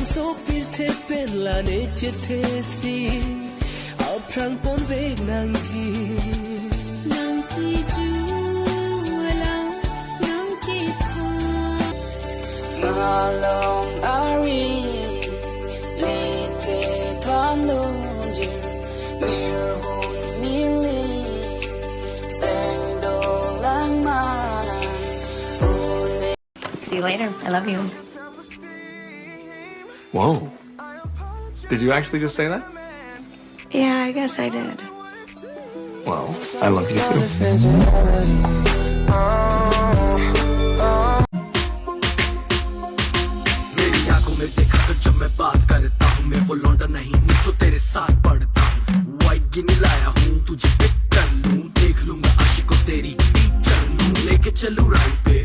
so pilte penlane chithesi aprang pon vek nang ji ju alang nang ki tho na long ari li te than lo ji mir hon mi li sen do lang ma. See you later. I love you. Whoa. Did you actually just say that? Yeah, I guess I did. Well, I love you too. मेरी आंखों में देखा कर जब मैं बात करता हूँ मैं वो लौंडा नहीं हूँ जो तेरे साथ पढ़ता हूँ वाइट गिनी लाया हूँ तुझे पिक कर लूँ देख लूंगा आशिकों तेरी टीचर लूँ लेके चलूँ राइट पे.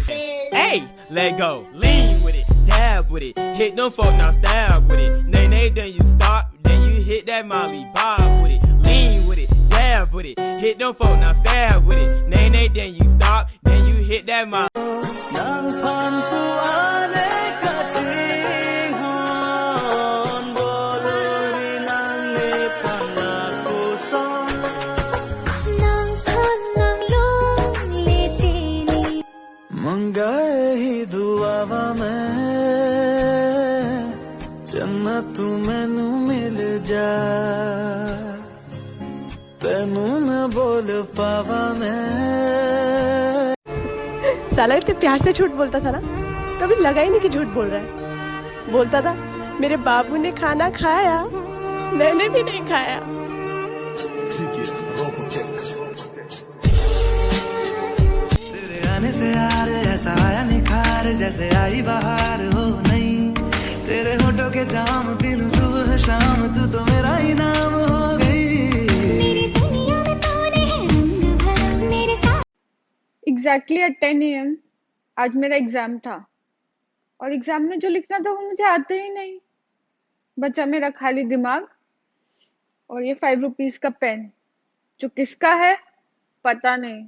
Hey, let go, lean with it, dab with it, hit them folk, now stab with it. Nay, nay, then you stop, then you hit that Molly Bob with it, lean with it, dab with it, hit them folk, now stab with it. Nay, nay, then you stop, then you hit that Molly. मंगाए ही दुआवा मैं जन्नत तू मैनू मिल जा तेनू मैं बोल पावा मैं. साला इतने प्यार से झूठ बोलता था ना, कभी लगा ही नहीं कि झूठ बोल रहा है. बोलता था मेरे बाबू ने खाना खाया, मैंने भी नहीं खाया. आने से यार ऐसा आया निखार जैसे आई बाहर हो नहीं तेरे होठों के जाम पी लूं सुबह शाम तू तो मेरा ही नाम हो गई. Exactly at 10 AM आज मेरा एग्जाम था और एग्जाम में जो लिखना था वो मुझे आता ही नहीं. बचा मेरा खाली दिमाग और ये 5 रुपीस का पेन जो किसका है पता नहीं.